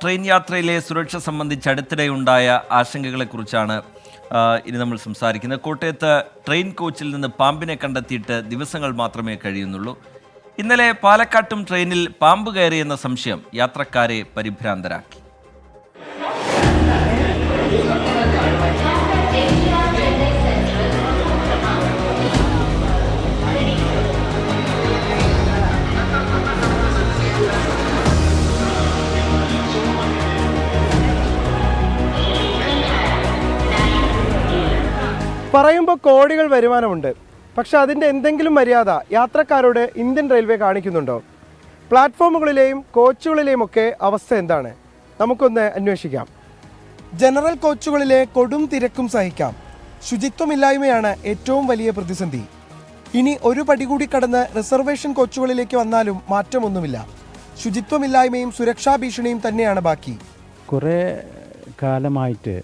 Train യാത്രയിലെ സുരക്ഷ സംബന്ധിച്ച് അടുത്തിടെയുണ്ടായ ആശങ്കകളെക്കുറിച്ചാണ് ഇനി നമ്മൾ സംസാരിക്കുന്നത്. കോട്ടയത്ത് ട്രെയിൻ കോച്ചിൽ നിന്ന് പാമ്പിനെ കണ്ടെത്തിയിട്ട് ദിവസങ്ങൾ മാത്രമേ കഴിയുന്നുള്ളൂ. ഇന്നലെ പാലക്കാട്ടും ട്രെയിനിൽ പാമ്പ് കയറിയെന്ന സംശയം യാത്രക്കാരെ പരിഭ്രാന്തരാക്കി. പറയുമ്പോൾ കോടികൾ വരുമാനമുണ്ട്, പക്ഷെ അതിൻ്റെ എന്തെങ്കിലും മര്യാദ യാത്രക്കാരോട് ഇന്ത്യൻ റെയിൽവേ കാണിക്കുന്നുണ്ടോ? പ്ലാറ്റ്ഫോമുകളിലെയും കോച്ചുകളിലെയും ഒക്കെ അവസ്ഥ എന്താണ്? നമുക്കൊന്ന് അന്വേഷിക്കാം. ജനറൽ കോച്ചുകളിലെ കൊടും തിരക്കും സഹിക്കാം. ശുചിത്വമില്ലായ്മയാണ് ഏറ്റവും വലിയ പ്രതിസന്ധി. ഇനി ഒരു പടി കൂടി കടന്ന് റിസർവേഷൻ കോച്ചുകളിലേക്ക് വന്നാലും മാറ്റമൊന്നുമില്ല. ശുചിത്വമില്ലായ്മയും സുരക്ഷാ ഭീഷണിയും തന്നെയാണ് ബാക്കി. കുറേ കാലമായിട്ട്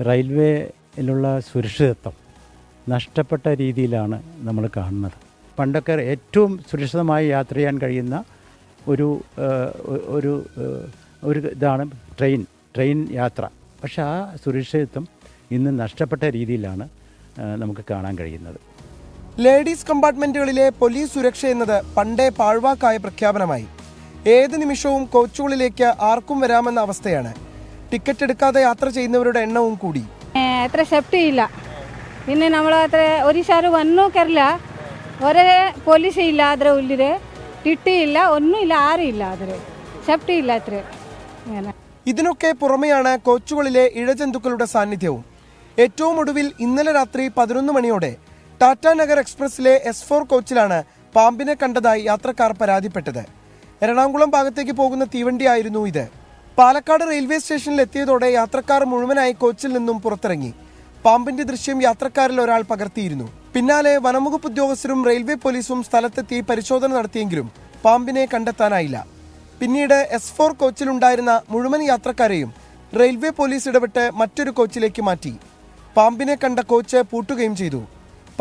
റെയിൽവേയിലുള്ള സുരക്ഷിതത്വം നഷ്ടപ്പെട്ട രീതിയിലാണ് നമ്മൾ കാണുന്നത്. പണ്ടൊക്കെ ഏറ്റവും സുരക്ഷിതമായി യാത്ര ചെയ്യാൻ കഴിയുന്ന ഒരു ഇതാണ് ട്രെയിൻ യാത്ര. പക്ഷേ ആ സുരക്ഷിതത്വം ഇന്ന് നഷ്ടപ്പെട്ട രീതിയിലാണ് നമുക്ക് കാണാൻ കഴിയുന്നത്. ലേഡീസ് കമ്പാർട്ട്മെൻറ്റുകളിലെ പോലീസ് സുരക്ഷ എന്നത് പണ്ടേ പാഴ്വാക്കായ പ്രഖ്യാപനമായി. ഏത് നിമിഷവും കോച്ചുകളിലേക്ക് ആർക്കും വരാമെന്ന അവസ്ഥയാണ്. ടിക്കറ്റ് എടുക്കാതെ യാത്ര ചെയ്യുന്നവരുടെ എണ്ണവും കൂടി. അത്ര സേഫ്റ്റി ഇല്ല. പിന്നെ നമ്മൾ അത്ര ഒരിശാರು വന്നു കയറില്ല. ഒരേ പോലീസ് ഇല്ല, ಅದರ ഉള്ളിൽ ടിട്ടി ഇല്ല, ഒന്നുമില്ല, ആരും ഇല്ല, അതിൽ സേഫ്റ്റി ഇല്ല അത്ര. ഇതിനൊക്കെ പുറമെയാണ് കോച്ചുകളിലെ ഇഴജന്തുക്കളുടെ സാന്നിധ്യവും. ഏറ്റവും ഒടുവിൽ ഇന്നലെ രാത്രി 11 മണിയോടെ ടാറ്റാനഗർ എക്സ്പ്രസിലെ S4 കോച്ചിലാണ് പാമ്പിനെ കണ്ടതായി യാത്രക്കാർ പരാതിപ്പെട്ടത്. എറണാകുളം ഭാഗത്തേക്ക് പോകുന്ന തീവണ്ടിയായിരുന്നു ഇത്. പാലക്കാട് റെയിൽവേ സ്റ്റേഷനിൽ എത്തിയതോടെ യാത്രക്കാർ മുഴുവനായി കോച്ചിൽ നിന്നും പുറത്തിറങ്ങി. പാമ്പിന്റെ ദൃശ്യം യാത്രക്കാരിൽ ഒരാൾ പകർത്തിയിരുന്നു. പിന്നാലെ വനംവകുപ്പ് ഉദ്യോഗസ്ഥരും റെയിൽവേ പോലീസും സ്ഥലത്തെത്തി പരിശോധന നടത്തിയെങ്കിലും പാമ്പിനെ കണ്ടെത്താനായില്ല. പിന്നീട് S4 കോച്ചിലുണ്ടായിരുന്ന മുഴുവൻ യാത്രക്കാരെയും റെയിൽവേ പോലീസ് ഇടപെട്ട് മറ്റൊരു കോച്ചിലേക്ക് മാറ്റി. പാമ്പിനെ കണ്ട കോച്ച് പൂട്ടുകയും ചെയ്തു.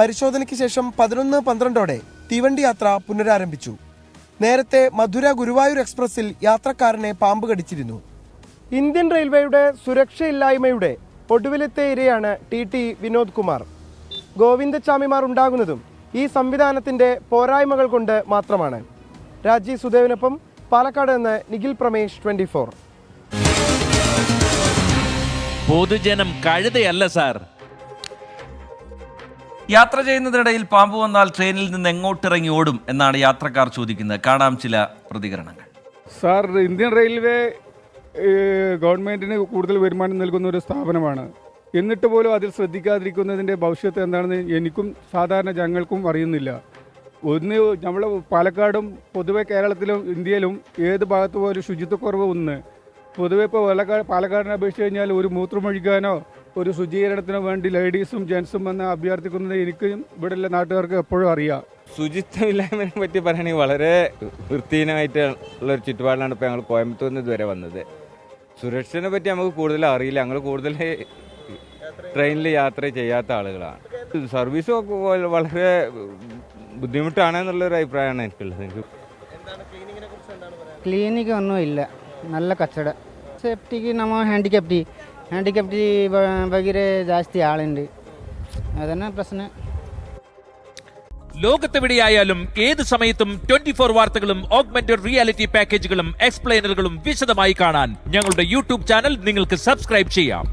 പരിശോധനയ്ക്ക് ശേഷം 11-12ഓടെ തീവണ്ടി യാത്ര പുനരാരംഭിച്ചു. നേരത്തെ മധുര ഗുരുവായൂർ എക്സ്പ്രസിൽ യാത്രക്കാരനെ പാമ്പ് കടിച്ചിരുന്നു. ഇന്ത്യൻ റെയിൽവേയുടെ സുരക്ഷയില്ലായ്മയുടെ ഒടുവിലത്തെ ഇരയാണ് TT വിനോദ് കുമാർ. ഗോവിന്ദച്ചാമിമാർ ഉണ്ടാകുന്നതും ഈ സംവിധാനത്തിന്റെ പോരായ്മകൾ കൊണ്ട് മാത്രമാണ്. രാജീവ് സുദേവിനൊപ്പം പാലക്കാട് നിന്ന് നിഖിൽ പ്രമേഷ്, 24. പൊതുജനം കഴുതയല്ല സാർ. യാത്ര ചെയ്യുന്നതിനിടയിൽ പാമ്പ് വന്നാൽ ട്രെയിനിൽ നിന്ന് എങ്ങോട്ടിറങ്ങി ഓടും എന്നാണ് യാത്രക്കാർ ചോദിക്കുന്നത്. കാണാം ചില പ്രതികരണങ്ങൾ. സാർ, ഇന്ത്യൻ റെയിൽവേ ഗവൺമെൻറ്റിന് കൂടുതൽ വരുമാനം നൽകുന്ന ഒരു സ്ഥാപനമാണ്. എന്നിട്ട് പോലും അതിൽ ശ്രദ്ധിക്കാതിരിക്കുന്നതിൻ്റെ ഭവിഷ്യത്ത് എന്താണെന്ന് എനിക്കും സാധാരണ ജനങ്ങൾക്കും അറിയുന്നില്ല. ഒന്ന്, നമ്മൾ പാലക്കാടും പൊതുവെ കേരളത്തിലും ഇന്ത്യയിലും ഏത് ഭാഗത്ത് പോലും ശുചിത്വക്കുറവ് ഒന്ന്. പൊതുവെ ഇപ്പോൾ പാലക്കാടിനെ അപേക്ഷിച്ച് കഴിഞ്ഞാൽ ഒരു മൂത്രമൊഴിക്കാനോ ഒരു ശുചീകരണത്തിന് വേണ്ടി ലേഡീസും ജെൻസും വന്ന് അഭ്യർത്ഥിക്കുന്നത് എനിക്കും ഇവിടെയുള്ള നാട്ടുകാർക്ക് എപ്പോഴും അറിയാം. ശുചിത്വമില്ലായ്മയെ പറ്റി പറയുകയാണെങ്കിൽ വളരെ വൃത്തിഹീനമായിട്ടുള്ളൊരു ചുറ്റുപാടിലാണ് ഇപ്പോൾ ഞങ്ങൾ കോയമ്പത്തൂരിൽ നിന്ന് ഇതുവരെ വന്നത്. സുരക്ഷയെ പറ്റി നമുക്ക് കൂടുതൽ അറിയില്ല. ഞങ്ങൾ കൂടുതൽ ട്രെയിനിൽ യാത്ര ചെയ്യാത്ത ആളുകളാണ്. സർവീസ് വളരെ ബുദ്ധിമുട്ടാണെന്നുള്ളൊരു അഭിപ്രായമാണ് എനിക്കുള്ളത്. ക്ലീനിക്ക് ഒന്നുമില്ല, നല്ല കച്ചവടം. സേഫ്റ്റിക്ക് നമ്മൾ ഹാൻഡിക്യാപ്റ്റി വകരെ ജാസ്തി ആളുണ്ട്, അതന്നെ പ്രശ്നം. ലോകത്തെവിടെയായാലും ഏത് സമയത്തും 24 വാർത്തകളും ഓഗ്മെന്റഡ് റിയാലിറ്റി പാക്കേജുകളും എക്സ്പ്ലെയിനറുകളും വിശദമായി കാണാൻ ഞങ്ങളുടെ യൂട്യൂബ് ചാനൽ നിങ്ങൾക്ക് സബ്സ്ക്രൈബ് ചെയ്യാം.